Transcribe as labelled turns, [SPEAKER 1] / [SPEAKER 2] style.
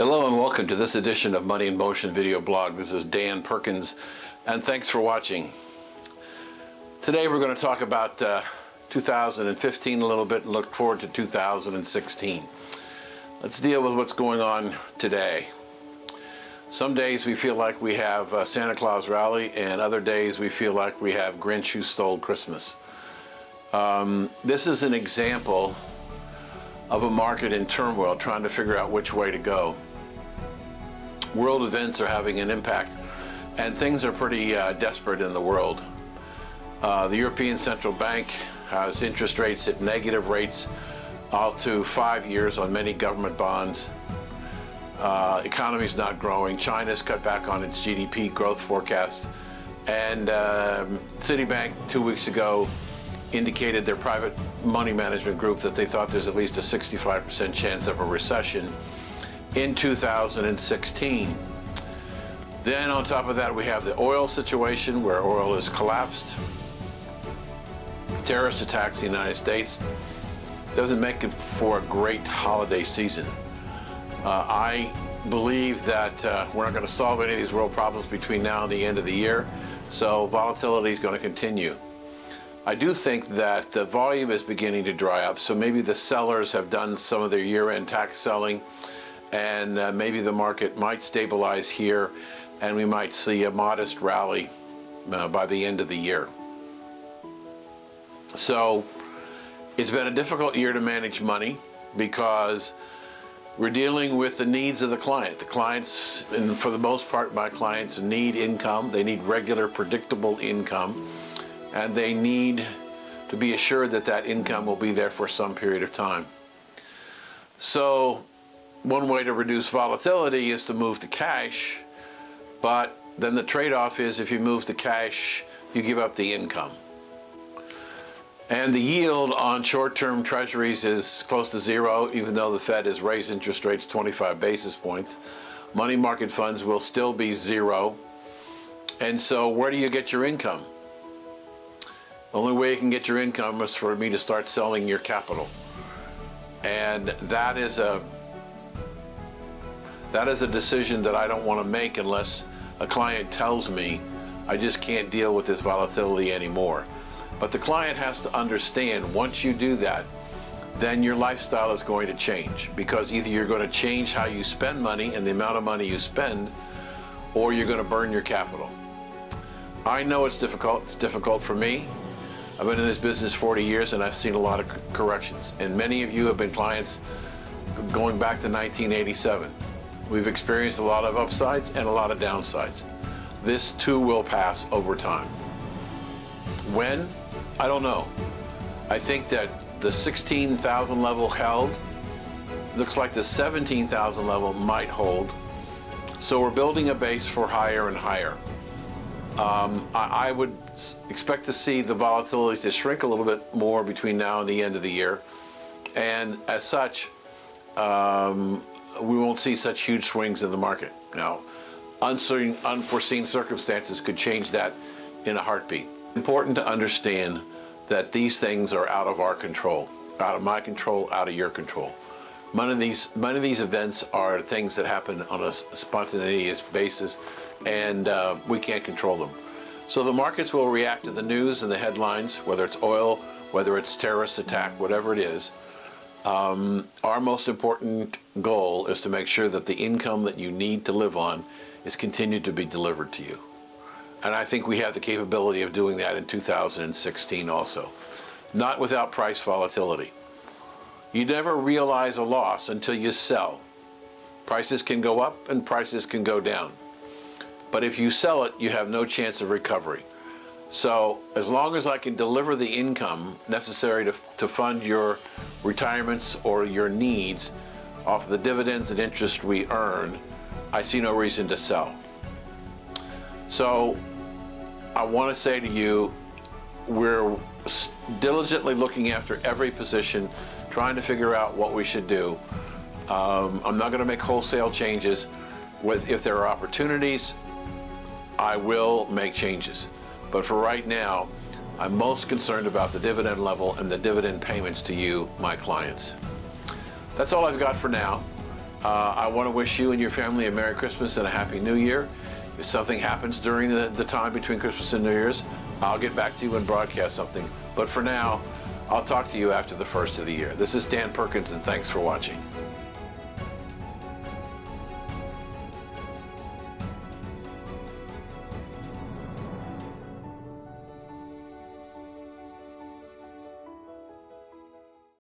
[SPEAKER 1] Hello and welcome to this edition of Money in Motion video blog. This is Dan Perkins and thanks for watching. Today we're going to talk about 2015 a little bit and look forward to 2016. Let's deal with what's going on today. Some days we feel like we have a Santa Claus rally, and other days we feel like we have Grinch who stole Christmas. This is an example of a market in turmoil, trying to figure out which way to go. World events are having an impact, and things are pretty desperate in the world. The European Central Bank has interest rates at negative rates out to 5 years on many government bonds. Economy's not growing. China's cut back on its GDP growth forecast, and Citibank 2 weeks ago indicated their private money management group that they thought there's at least a 65% chance of a recession in 2016. Then on top of that, we have the oil situation where oil has collapsed. Terrorist attacks in the United States doesn't make it for a great holiday season. I believe that we're not going to solve any of these world problems between now and the end of the year, so volatility is going to continue. I do think that the volume is beginning to dry up, so maybe the sellers have done some of their year-end tax selling, and maybe the market might stabilize here, and we might see a modest rally by the end of the year. So it's been a difficult year to manage money because we're dealing with the needs of the client. The clients, and for the most part my clients, need income. They need regular, predictable income, and they need to be assured that that income will be there for some period of time. So one way to reduce volatility is to move to cash, but then the trade-off is if you move to cash, you give up the income. And the yield on short-term treasuries is close to zero, even though the Fed has raised interest rates 25 basis points. Money market funds will still be zero. And so where do you get your income? The only way you can get your income is for me to start selling your capital. And that is a decision that I don't want to make unless a client tells me I just can't deal with this volatility anymore. But the client has to understand, once you do that, then your lifestyle is going to change, because either you're going to change how you spend money and the amount of money you spend, or you're going to burn your capital. I know it's difficult. It's difficult for me. I've been in this business 40 years and I've seen a lot of corrections. And many of you have been clients going back to 1987. We've experienced a lot of upsides and a lot of downsides. This too will pass over time. When? I don't know. I think that the 16,000 level held. Looks like the 17,000 level might hold. So we're building a base for higher and higher. I would expect to see the volatility to shrink a little bit more between now and the end of the year. And as such, we won't see such huge swings in the market. Now, unforeseen circumstances could change that in a heartbeat. Important to understand that these things are out of our control, out of my control, out of your control. Many of these events are things that happen on a spontaneous basis, and we can't control them. So the markets will react to the news and the headlines, whether it's oil, whether it's terrorist attack, whatever it is. Our most important goal is to make sure that the income that you need to live on is continued to be delivered to you. And I think we have the capability of doing that in 2016 also. Not without price volatility. You never realize a loss until you sell. Prices can go up and prices can go down. But if you sell it, you have no chance of recovery. So as long as I can deliver the income necessary to fund your retirements or your needs off the dividends and interest we earn, I see no reason to sell. So I want to say to you, we're diligently looking after every position, trying to figure out what we should do. I'm not going to make wholesale changes. If there are opportunities, I will make changes. But for right now, I'm most concerned about the dividend level and the dividend payments to you, my clients. That's all I've got for now. I want to wish you and your family a Merry Christmas and a Happy New Year. If something happens during the time between Christmas and New Year's, I'll get back to you and broadcast something. But for now, I'll talk to you after the first of the year. This is Dan Perkins, and thanks for watching.